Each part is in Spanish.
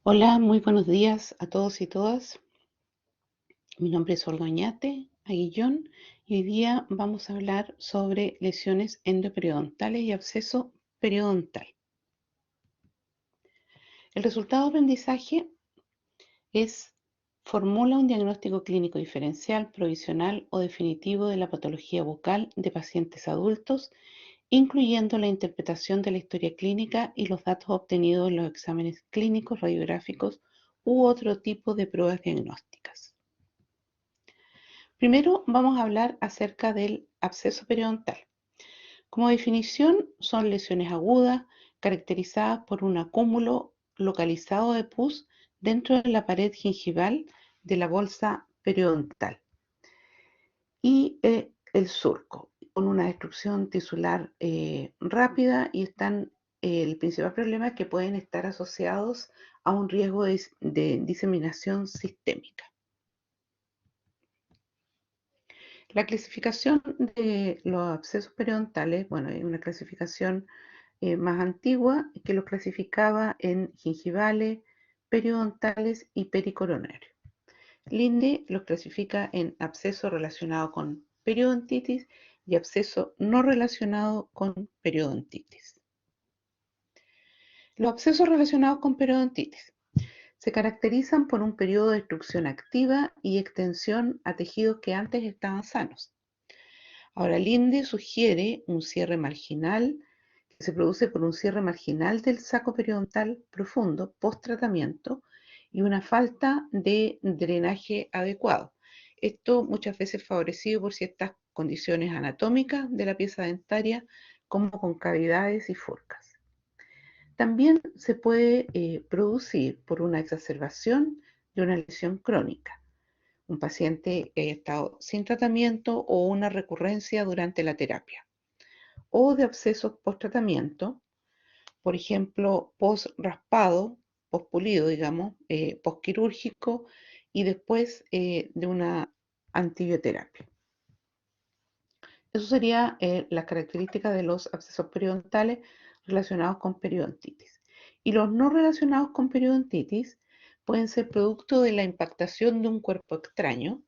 Hola, muy buenos días a todos y todas. Mi nombre es Olga Oñate Aguillón y hoy día vamos a hablar sobre lesiones endoperiodontal y absceso periodontal. El resultado de aprendizaje es: formula un diagnóstico clínico diferencial, provisional o definitivo de la patología bucal de pacientes adultos, incluyendo la interpretación de la historia clínica y los datos obtenidos en los exámenes clínicos, radiográficos u otro tipo de pruebas diagnósticas. Primero vamos a hablar acerca del absceso periodontal. Como definición, son lesiones agudas caracterizadas por un acúmulo localizado de pus dentro de la pared gingival de la bolsa periodontal y el surco, con una destrucción tisular rápida, y el principal problema es que pueden estar asociados a un riesgo de diseminación sistémica. La clasificación de los abscesos periodontales, bueno, es una clasificación más antigua que los clasificaba en gingivales, periodontales y pericoronarios. Linde los clasifica en absceso relacionado con periodontitis y absceso no relacionado con periodontitis. Los abscesos relacionados con periodontitis se caracterizan por un periodo de destrucción activa y extensión a tejidos que antes estaban sanos. Ahora, Linde sugiere un cierre marginal que se produce por un cierre marginal del saco periodontal profundo post-tratamiento y una falta de drenaje adecuado. Esto muchas veces favorecido por ciertas condiciones anatómicas de la pieza dentaria, como concavidades y furcas. También se puede producir por una exacerbación de una lesión crónica, un paciente que haya estado sin tratamiento o una recurrencia durante la terapia, o de abscesos post-tratamiento, por ejemplo, post-raspado, post-pulido, digamos, post-quirúrgico y después de una antibioterapia. Eso sería las características de los abscesos periodontales relacionados con periodontitis. Y los no relacionados con periodontitis pueden ser producto de la impactación de un cuerpo extraño,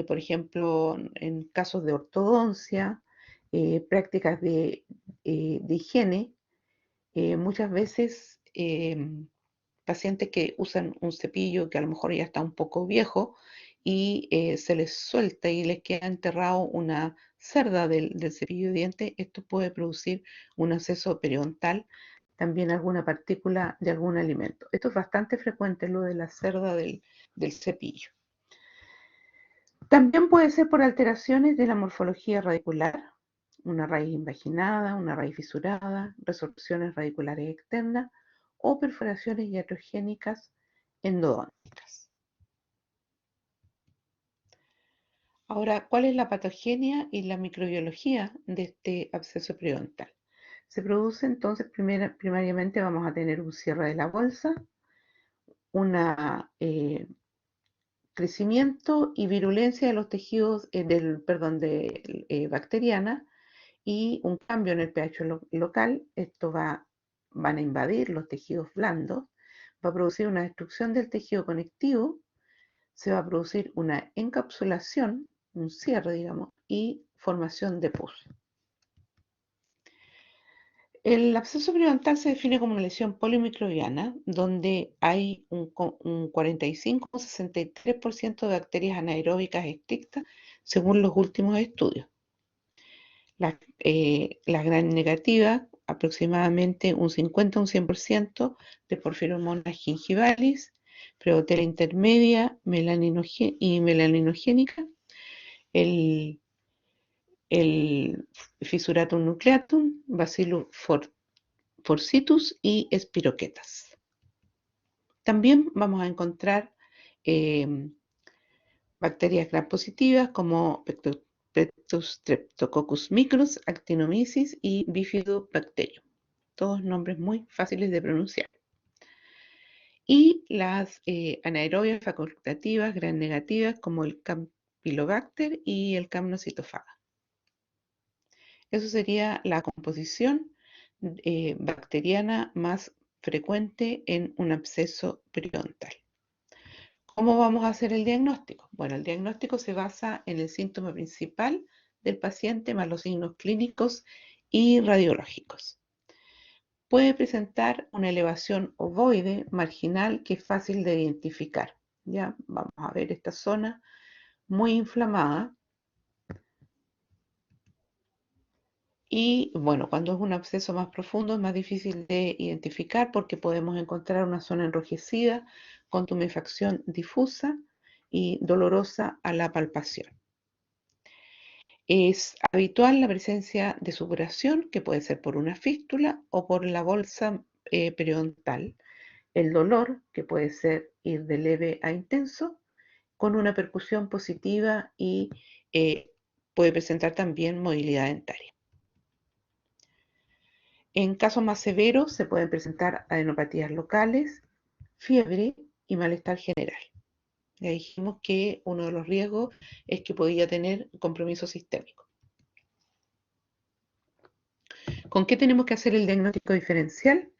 por ejemplo, en casos de ortodoncia, prácticas de higiene, muchas veces pacientes que usan un cepillo que a lo mejor ya está un poco viejo y se les suelta y les queda enterrado una cerda del cepillo de dientes. Esto puede producir un absceso periodontal, también alguna partícula de algún alimento. Esto es bastante frecuente, lo de la cerda del cepillo. También puede ser por alteraciones de la morfología radicular, una raíz invaginada, una raíz fisurada, resorciones radiculares externas o perforaciones iatrogénicas endodónticas. Ahora, ¿cuál es la patogenia y la microbiología de este absceso periodontal? Se produce entonces, primariamente vamos a tener un cierre de la bolsa, una crecimiento y virulencia de los tejidos, bacteriana, y un cambio en el pH local. Esto van a invadir los tejidos blandos, va a producir una destrucción del tejido conectivo, se va a producir una encapsulación, un cierre, digamos, y formación de pus. El absceso periodontal se define como una lesión polimicrobiana donde hay un 45-63% de bacterias anaeróbicas estrictas según los últimos estudios. La gran negativa, aproximadamente un 50 un 100% de porfiromonas gingivalis, Prevotella intermedia y melaninogénica, el, el Fissuratum nucleatum, Bacillus forcitus y espiroquetas. También vamos a encontrar eh, bacterias gram positivas como Streptococcus micros, Actinomyces y Bifidobacterium. Todos nombres muy fáciles de pronunciar. Y las anaerobias facultativas gram negativas como el Campylobacter y el Campnocytophaga. Eso sería la composición bacteriana más frecuente en un absceso periodontal. ¿Cómo vamos a hacer el diagnóstico? Bueno, el diagnóstico se basa en el síntoma principal del paciente más los signos clínicos y radiológicos. Puede presentar una elevación ovoide marginal que es fácil de identificar. Ya vamos a ver esta zona muy inflamada. Y bueno, cuando es un absceso más profundo es más difícil de identificar porque podemos encontrar una zona enrojecida con tumefacción difusa y dolorosa a la palpación. Es habitual la presencia de supuración, que puede ser por una fístula o por la bolsa periodontal. El dolor, que puede ser ir de leve a intenso, con una percusión positiva y puede presentar también movilidad dentaria. En casos más severos se pueden presentar adenopatías locales, fiebre y malestar general. Ya dijimos que uno de los riesgos es que podía tener compromiso sistémico. ¿Con qué tenemos que hacer el diagnóstico diferencial?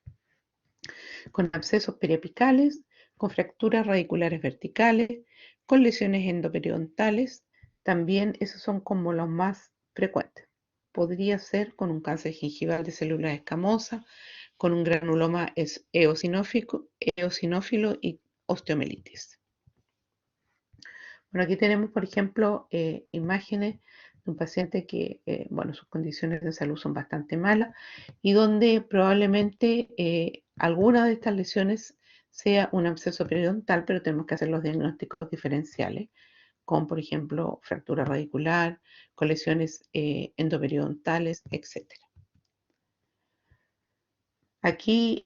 Con abscesos periapicales, con fracturas radiculares verticales, con lesiones endoperidontales. También esos son como los más frecuentes. Podría ser con un cáncer gingival de células escamosas, con un granuloma eosinófilo y osteomelitis. Bueno, aquí tenemos, por ejemplo, imágenes de un paciente que, bueno, sus condiciones de salud son bastante malas y donde probablemente alguna de estas lesiones sea un absceso periodontal, pero tenemos que hacer los diagnósticos diferenciales, con, por ejemplo, fractura radicular, con lesiones endoperidontales, etc. Aquí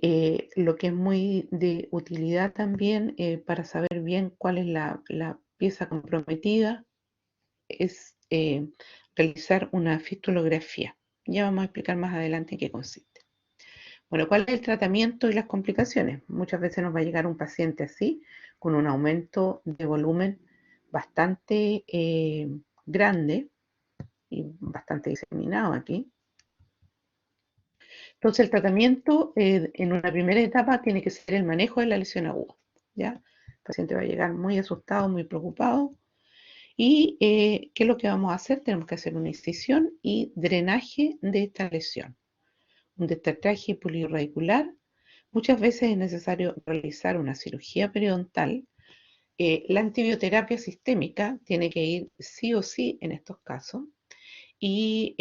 lo que es muy de utilidad también para saber bien cuál es la pieza comprometida es realizar una fistulografía. Ya vamos a explicar más adelante en qué consiste. Bueno, ¿cuál es el tratamiento y las complicaciones? Muchas veces nos va a llegar un paciente así, con un aumento de volumen bastante grande y bastante diseminado aquí. Entonces el tratamiento en una primera etapa tiene que ser el manejo de la lesión aguda. ¿Ya? El paciente va a llegar muy asustado, muy preocupado. ¿Y qué es lo que vamos a hacer? Tenemos que hacer una incisión y drenaje de esta lesión. Un detartraje polirradicular. Muchas veces es necesario realizar una cirugía periodontal. La antibioterapia sistémica tiene que ir sí o sí en estos casos. Y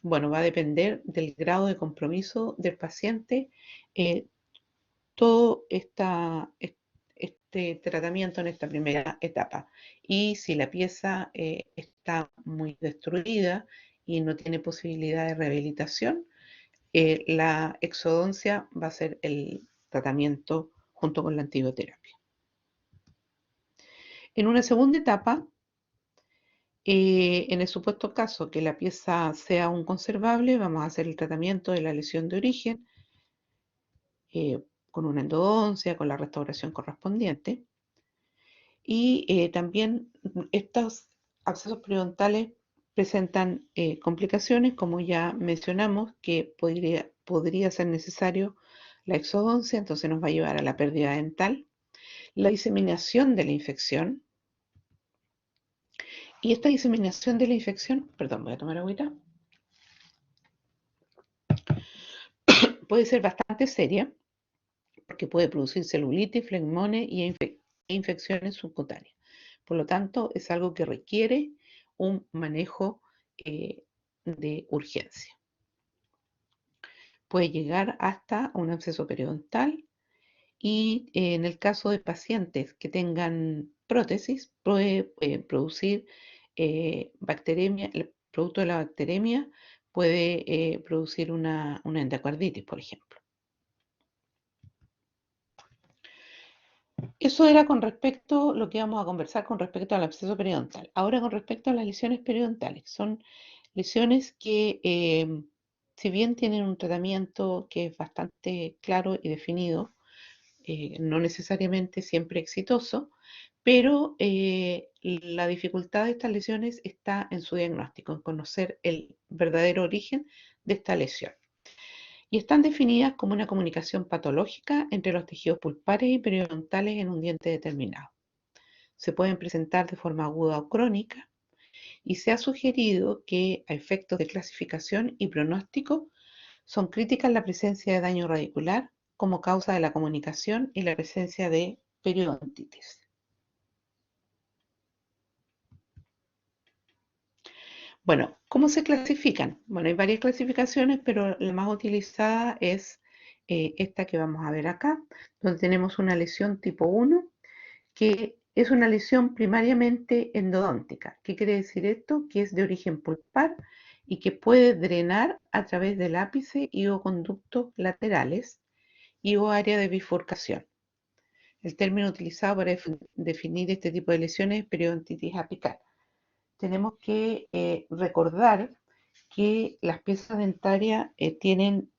bueno, va a depender del grado de compromiso del paciente todo este tratamiento en esta primera etapa. Y si la pieza está muy destruida y no tiene posibilidad de rehabilitación, la exodoncia va a ser el tratamiento junto con la antibioterapia. En una segunda etapa, en el supuesto caso que la pieza sea un conservable, vamos a hacer el tratamiento de la lesión de origen con una endodoncia, con la restauración correspondiente. Y también estos abscesos periodontales presentan complicaciones, como ya mencionamos, que podría ser necesario la exodoncia, entonces nos va a llevar a la pérdida dental, la diseminación de la infección. Y esta diseminación de la infección, perdón, voy a tomar agüita, puede ser bastante seria porque puede producir celulitis, flegmones y infecciones subcutáneas. Por lo tanto, es algo que requiere un manejo de urgencia. Puede llegar hasta un absceso periodontal y en el caso de pacientes que tengan prótesis, puede producir bacteremia, el producto de la bacteremia puede producir una endocarditis, por ejemplo. Eso era con respecto a lo que vamos a conversar con respecto al absceso periodontal. Ahora con respecto a las lesiones periodontales. Son lesiones que, si bien tienen un tratamiento que es bastante claro y definido, no necesariamente siempre exitoso, pero la dificultad de estas lesiones está en su diagnóstico, en conocer el verdadero origen de esta lesión. y están definidas como una comunicación patológica entre los tejidos pulpares y periodontales en un diente determinado. Se pueden presentar de forma aguda o crónica y se ha sugerido que a efectos de clasificación y pronóstico son críticas la presencia de daño radicular como causa de la comunicación y la presencia de periodontitis. Bueno, ¿cómo se clasifican? Bueno, hay varias clasificaciones, pero la más utilizada es esta que vamos a ver acá, donde tenemos una lesión tipo 1, que es una lesión primariamente endodóntica. ¿Qué quiere decir esto? Que es de origen pulpar y que puede drenar a través del ápice y o conductos laterales y o área de bifurcación. El término utilizado para definir este tipo de lesiones es periodontitis apical. Tenemos que recordar que las piezas dentarias tienen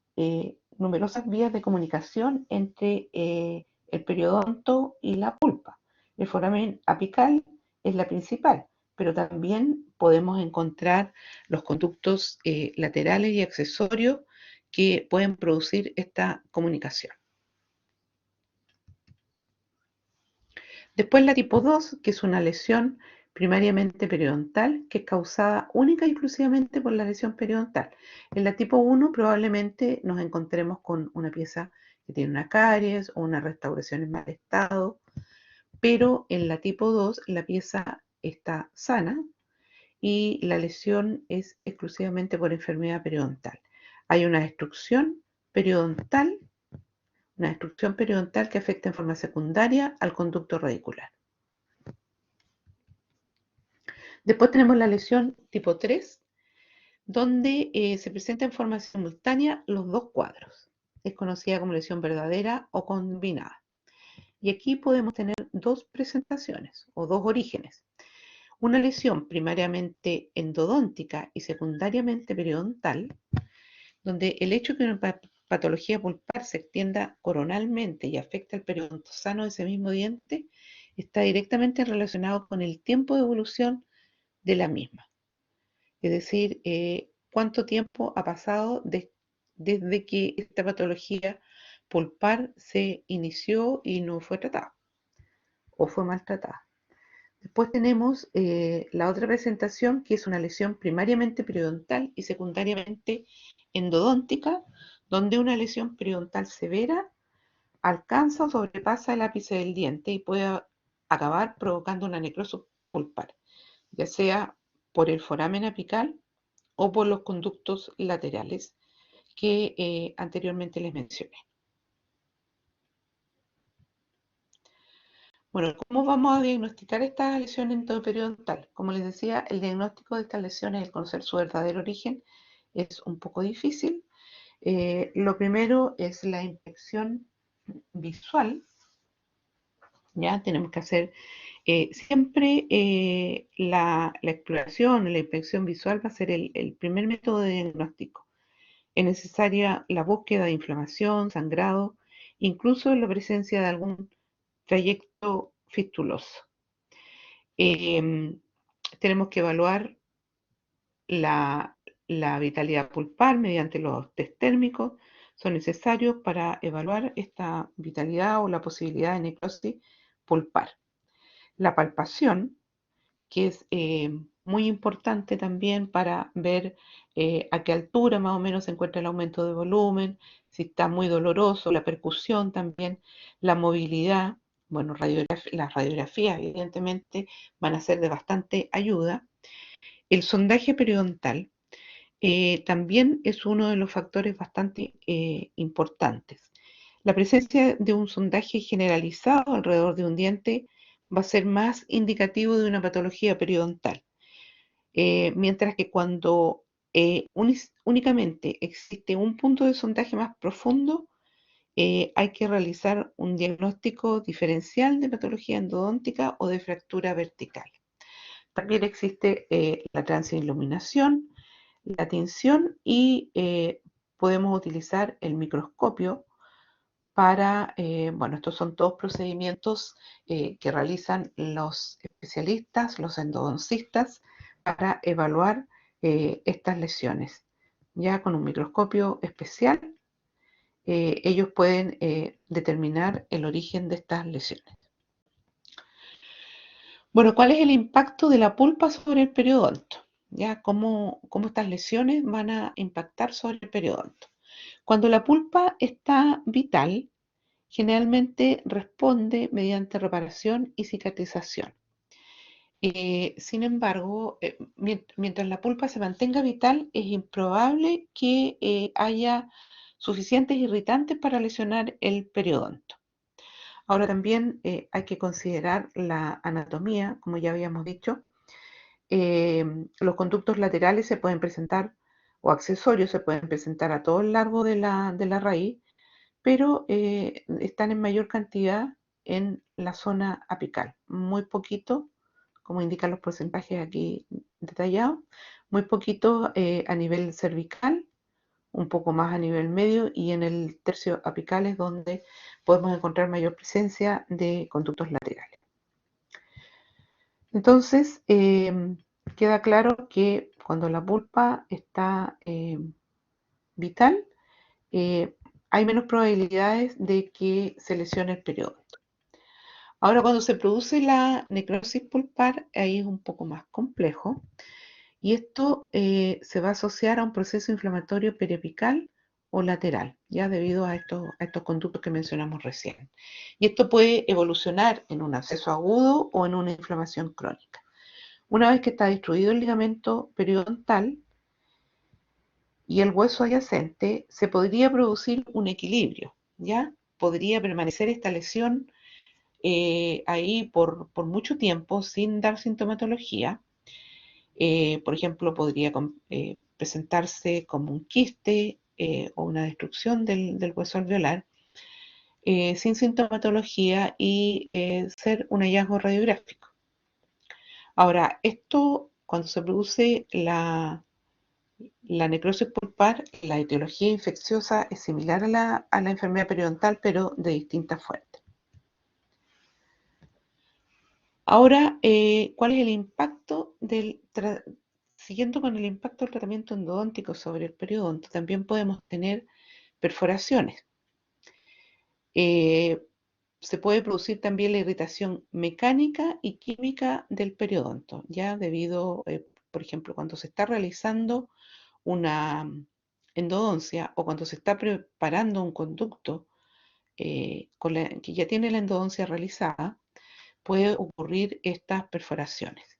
numerosas vías de comunicación entre el periodonto y la pulpa. El foramen apical es la principal, pero también podemos encontrar los conductos laterales y accesorios que pueden producir esta comunicación. Después la tipo 2, que es una lesión primariamente periodontal, que es causada única y exclusivamente por la lesión periodontal. En la tipo 1 probablemente nos encontremos con una pieza que tiene una caries o una restauración en mal estado, pero en la tipo 2 la pieza está sana y la lesión es exclusivamente por enfermedad periodontal. Hay una destrucción periodontal que afecta en forma secundaria al conducto radicular. Después tenemos la lesión tipo 3, donde se presenta en forma simultánea los dos cuadros. Es conocida como lesión verdadera o combinada. Y aquí podemos tener dos presentaciones o dos orígenes. Una lesión primariamente endodóntica y secundariamente periodontal, donde el hecho de que una patología pulpar se extienda coronalmente y afecte al periodonto sano de ese mismo diente está directamente relacionado con el tiempo de evolución de la misma. Es decir, cuánto tiempo ha pasado desde que esta patología pulpar se inició y no fue tratada o fue maltratada. Después tenemos la otra presentación, que es una lesión primariamente periodontal y secundariamente endodóntica, donde una lesión periodontal severa alcanza o sobrepasa el ápice del diente y puede acabar provocando una necrosis pulpar, ya sea por el foramen apical o por los conductos laterales que anteriormente les mencioné. Bueno, ¿cómo vamos a diagnosticar esta lesión endoperiodontal? Como les decía, el diagnóstico de estas lesiones, el conocer su verdadero origen, es un poco difícil. Lo primero es la inspección visual. Ya tenemos que hacer siempre la exploración, la inspección visual va a ser el primer método de diagnóstico. Es necesaria la búsqueda de inflamación, sangrado, incluso la presencia de algún trayecto fistuloso. Tenemos que evaluar la, la vitalidad pulpar mediante los test térmicos. Son necesarios para evaluar esta vitalidad o la posibilidad de necrosis pulpar. La palpación, que es muy importante también para ver a qué altura más o menos se encuentra el aumento de volumen, si está muy doloroso, la percusión también, la movilidad. Bueno, las radiografías evidentemente van a ser de bastante ayuda. El sondaje periodontal también es uno de los factores bastante importantes. La presencia de un sondaje generalizado alrededor de un diente va a ser más indicativo de una patología periodontal, mientras que cuando únicamente existe un punto de sondaje más profundo, hay que realizar un diagnóstico diferencial de patología endodóntica o de fractura vertical. También existe la transiluminación, la tinción y podemos utilizar el microscopio para, bueno, estos son todos procedimientos que realizan los especialistas, los endodoncistas, para evaluar estas lesiones, ya con un microscopio especial ellos pueden determinar el origen de estas lesiones. Bueno, ¿cuál es el impacto de la pulpa sobre el periodonto? ¿Ya? ¿Cómo estas lesiones van a impactar sobre el periodonto? Cuando la pulpa está vital, generalmente responde mediante reparación y cicatrización. Sin embargo, mientras la pulpa se mantenga vital, es improbable que haya suficientes irritantes para lesionar el periodonto. Ahora también hay que considerar la anatomía, como ya habíamos dicho. Los conductos laterales se pueden presentar, o accesorios se pueden presentar a todo lo largo de la raíz, pero están en mayor cantidad en la zona apical, muy poquito, como indican los porcentajes aquí detallados, muy poquito a nivel cervical, un poco más a nivel medio, y en el tercio apical es donde podemos encontrar mayor presencia de conductos laterales. Entonces, queda claro que cuando la pulpa está vital, hay menos probabilidades de que se lesione el periodonto. Ahora, cuando se produce la necrosis pulpar, ahí es un poco más complejo, y esto se va a asociar a un proceso inflamatorio periapical o lateral, ya debido a estos conductos que mencionamos recién. Y esto puede evolucionar en un absceso agudo o en una inflamación crónica. Una vez que está destruido el ligamento periodontal y el hueso adyacente, se podría producir un equilibrio, ¿ya? Podría permanecer esta lesión ahí por mucho tiempo sin dar sintomatología. Por ejemplo, podría presentarse como un quiste o una destrucción del hueso alveolar sin sintomatología y ser un hallazgo radiográfico. Ahora, esto cuando se produce la necrosis pulpar, la etiología infecciosa es similar a la enfermedad periodontal, pero de distintas fuentes. Ahora, ¿cuál es el impacto siguiendo con el impacto del tratamiento endodóntico sobre el periodonto? También podemos tener perforaciones. Se puede producir también la irritación mecánica y química del periodonto, ya debido, por ejemplo, cuando se está realizando una endodoncia o cuando se está preparando un conducto que ya tiene la endodoncia realizada, puede ocurrir estas perforaciones.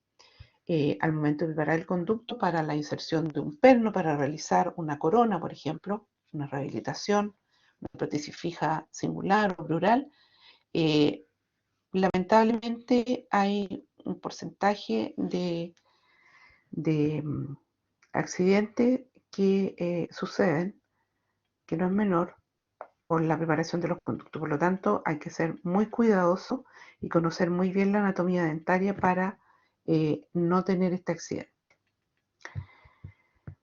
Al momento de preparar el conducto para la inserción de un perno, para realizar una corona, por ejemplo, una rehabilitación, una prótesis fija singular o plural, lamentablemente hay un porcentaje de accidentes que suceden, que no es menor, con la preparación de los conductos. Por lo tanto, hay que ser muy cuidadoso y conocer muy bien la anatomía dentaria para no tener este accidente.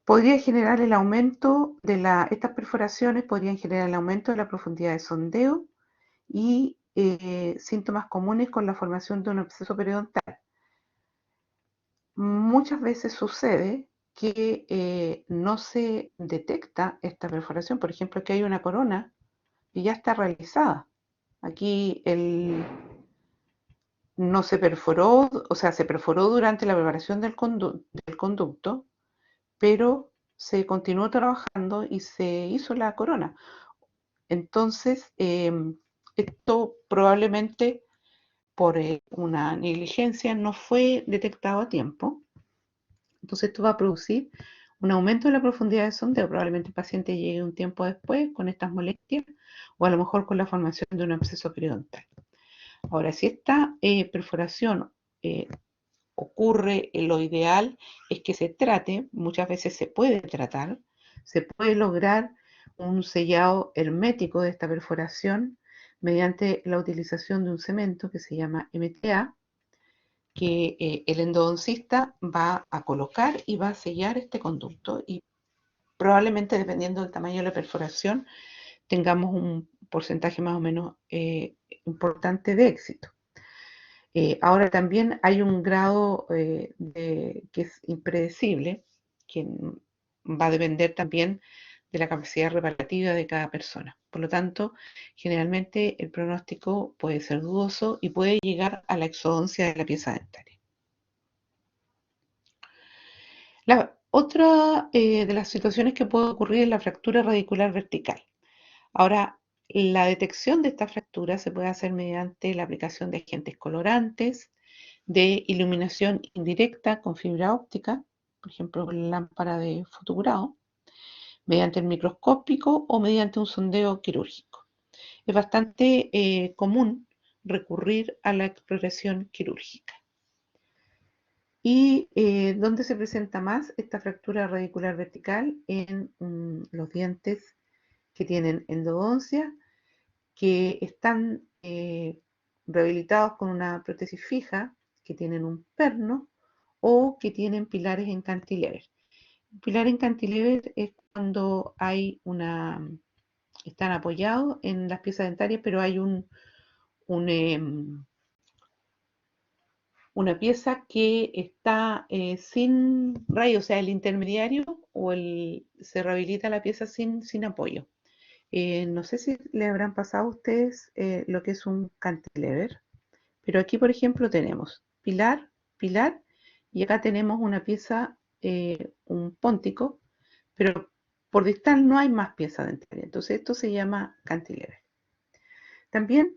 Podría generar el aumento estas perforaciones podrían generar el aumento de la profundidad de sondeo y síntomas comunes con la formación de un absceso periodontal. Muchas veces sucede que no se detecta esta perforación, por ejemplo, que hay una corona y ya está realizada. Aquí no se perforó, o sea, se perforó durante la preparación del conducto, pero se continuó trabajando y se hizo la corona. Entonces, esto probablemente por una negligencia no fue detectado a tiempo. Entonces, esto va a producir un aumento de la profundidad de sondeo. Probablemente el paciente llegue un tiempo después con estas molestias o a lo mejor con la formación de un absceso periodontal. Ahora, si esta perforación ocurre, lo ideal es que se trate, muchas veces se puede tratar, se puede lograr un sellado hermético de esta perforación mediante la utilización de un cemento que se llama MTA, que el endodoncista va a colocar y va a sellar este conducto y probablemente dependiendo del tamaño de la perforación tengamos un porcentaje más o menos importante de éxito. Ahora también hay un grado que es impredecible, que va a depender también de la capacidad reparativa de cada persona. Por lo tanto, generalmente el pronóstico puede ser dudoso y puede llegar a la exodoncia de la pieza dentaria. La otra de las situaciones que puede ocurrir es la fractura radicular vertical. Ahora, la detección de esta fractura se puede hacer mediante la aplicación de agentes colorantes, de iluminación indirecta con fibra óptica, por ejemplo, con la lámpara de fotogrado, mediante el microscópico o mediante un sondeo quirúrgico. Es bastante común recurrir a la exploración quirúrgica. ¿Y dónde se presenta más esta fractura radicular vertical? En los dientes que tienen endodoncia, que están rehabilitados con una prótesis fija, que tienen un perno o que tienen pilares en cantilever. Pilar en cantilever es cuando hay están apoyados en las piezas dentarias, pero hay una pieza que está sin rayo, o sea, el intermediario se rehabilita la pieza sin apoyo. No sé si le habrán pasado a ustedes lo que es un cantilever, pero aquí, por ejemplo, tenemos pilar, pilar, y acá tenemos una pieza, un póntico, pero por distal no hay más pieza dentaria. Entonces, esto se llama cantilever. También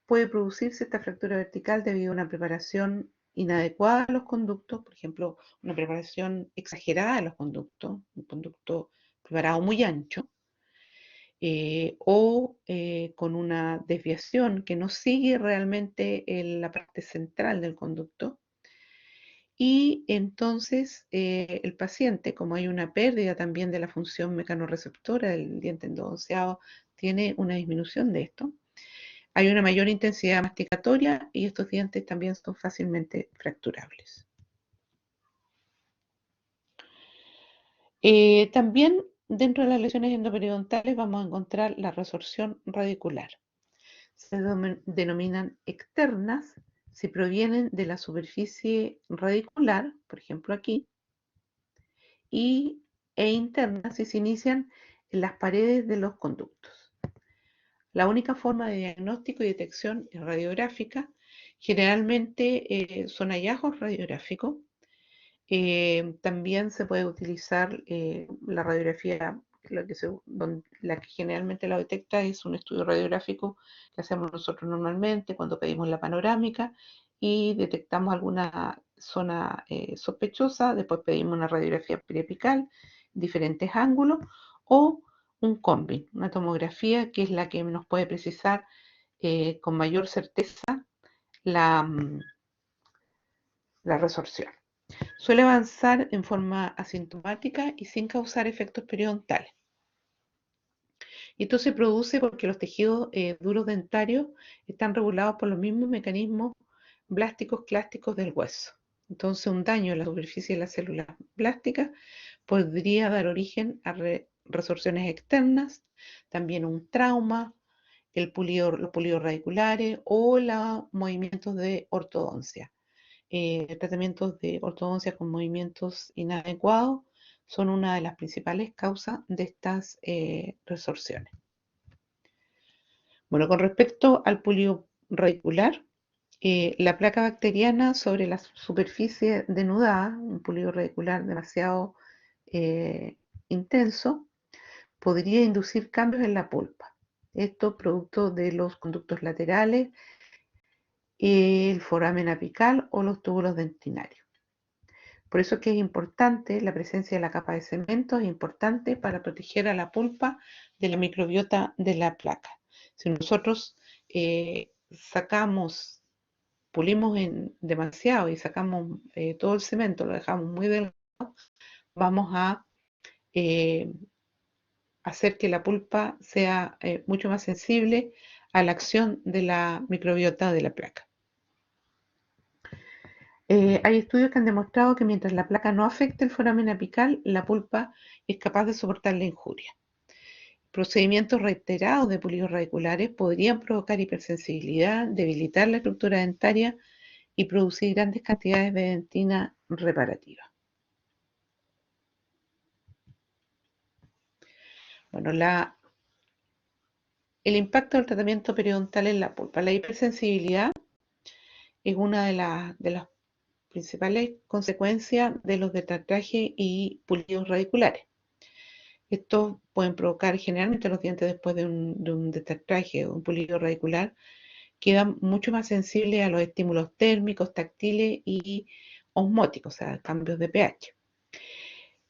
puede producirse esta fractura vertical debido a una preparación inadecuada de los conductos, por ejemplo, una preparación exagerada de los conductos, un conducto preparado muy ancho, o con una desviación que no sigue realmente la parte central del conducto. Y entonces el paciente, como hay una pérdida también de la función mecanorreceptora del diente endodonciado, tiene una disminución de esto. Hay una mayor intensidad masticatoria y estos dientes también son fácilmente fracturables. También dentro de las lesiones endoperidontales vamos a encontrar la resorción radicular. Se denominan externas si provienen de la superficie radicular, por ejemplo aquí, e internas si se inician en las paredes de los conductos. La única forma de diagnóstico y detección es radiográfica. Generalmente son hallazgos radiográficos. También se puede utilizar la radiografía, la que generalmente la detecta es un estudio radiográfico que hacemos nosotros normalmente cuando pedimos la panorámica y detectamos alguna zona sospechosa, después pedimos una radiografía periapical, diferentes ángulos, o un combi, una tomografía que es la que nos puede precisar con mayor certeza la resorción. Suele avanzar en forma asintomática y sin causar efectos periodontales. Y esto se produce porque los tejidos duros dentarios están regulados por los mismos mecanismos blásticos clásticos del hueso. Entonces, un daño en la superficie de las células blásticas podría dar origen a resorciones externas, también un trauma, los pulidos radiculares o los movimientos de ortodoncia. Tratamientos de ortodoncia con movimientos inadecuados son una de las principales causas de estas resorciones. Bueno, con respecto al pulido radicular, la placa bacteriana sobre la superficie denudada, un pulido radicular demasiado intenso, podría inducir cambios en la pulpa. Esto producto de los conductos laterales, el foramen apical o los túbulos dentinarios. Por eso es que es importante la presencia de la capa de cemento, es importante para proteger a la pulpa de la microbiota de la placa. Si nosotros pulimos demasiado y sacamos todo el cemento, lo dejamos muy delgado, vamos a hacer que la pulpa sea mucho más sensible a la acción de la microbiota de la placa. Hay estudios que han demostrado que mientras la placa no afecte el foramen apical, la pulpa es capaz de soportar la injuria. Procedimientos reiterados de pulidos radiculares podrían provocar hipersensibilidad, debilitar la estructura dentaria y producir grandes cantidades de dentina reparativa. Bueno, el impacto del tratamiento periodontal en la pulpa. La hipersensibilidad es una de las principales consecuencias de los detartrajes y pulidos radiculares. Estos pueden provocar generalmente los dientes después de un detartraje o un pulido radicular quedan mucho más sensibles a los estímulos térmicos, táctiles y osmóticos, o sea, cambios de pH.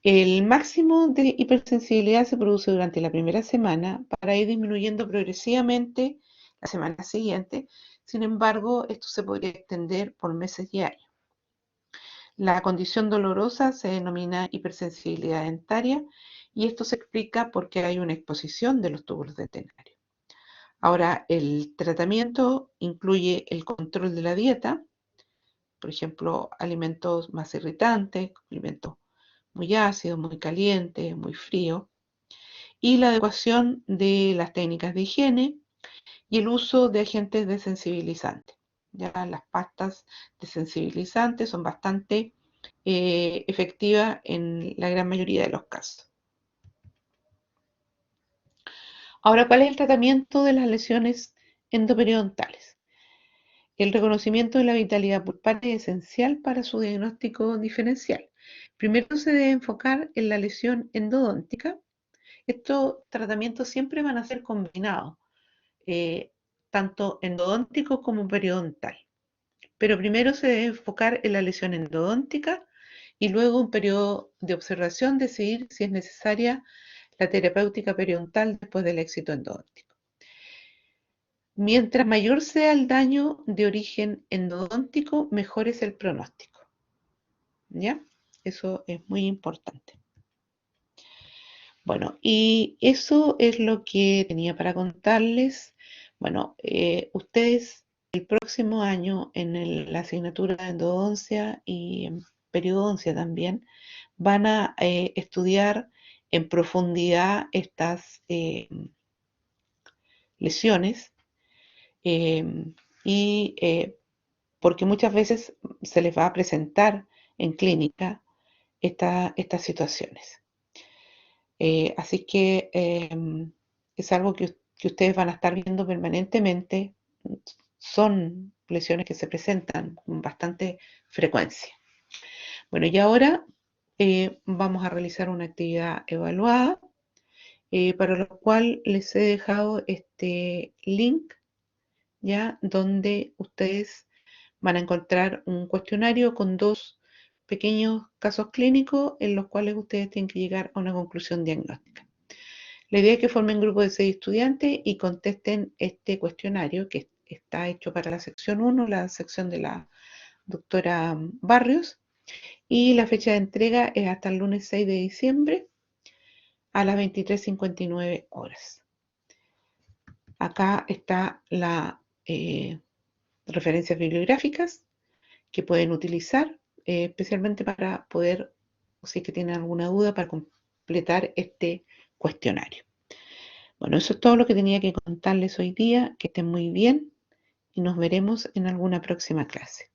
El máximo de hipersensibilidad se produce durante la primera semana para ir disminuyendo progresivamente la semana siguiente. Sin embargo, esto se podría extender por meses y años. La condición dolorosa se denomina hipersensibilidad dentaria y esto se explica porque hay una exposición de los túbulos dentarios. Ahora, el tratamiento incluye el control de la dieta, por ejemplo, alimentos más irritantes, alimentos muy ácidos, muy calientes, muy fríos, y la adecuación de las técnicas de higiene y el uso de agentes desensibilizantes. Ya las pastas desensibilizantes son bastante efectivas en la gran mayoría de los casos. Ahora, ¿cuál es el tratamiento de las lesiones endoperidontales? El reconocimiento de la vitalidad pulpar es esencial para su diagnóstico diferencial. Primero se debe enfocar en la lesión endodóntica. Estos tratamientos siempre van a ser combinados, eh, tanto endodóntico como periodontal. Pero primero se debe enfocar en la lesión endodóntica y luego un periodo de observación decidir si es necesaria la terapéutica periodontal después del éxito endodóntico. Mientras mayor sea el daño de origen endodóntico, mejor es el pronóstico. ¿Ya? Eso es muy importante. Bueno, y eso es lo que tenía para contarles. Bueno, ustedes el próximo año en la asignatura de endodoncia y en periodoncia también van a estudiar en profundidad estas lesiones y porque muchas veces se les va a presentar en clínica estas situaciones. Así que es algo que ustedes van a estar viendo permanentemente. Son lesiones que se presentan con bastante frecuencia. Bueno, y ahora vamos a realizar una actividad evaluada, para lo cual les he dejado este link, ya, donde ustedes van a encontrar un cuestionario con 2 pequeños casos clínicos en los cuales ustedes tienen que llegar a una conclusión diagnóstica. La idea es que formen grupo de 6 estudiantes y contesten este cuestionario que está hecho para la sección 1, la sección de la doctora Barrios, y la fecha de entrega es hasta el lunes 6 de diciembre a las 23:59 horas. Acá está la referencias bibliográficas que pueden utilizar, especialmente para poder, o si es que tienen alguna duda, para completar este cuestionario. Bueno, eso es todo lo que tenía que contarles hoy día. Que estén muy bien y nos veremos en alguna próxima clase.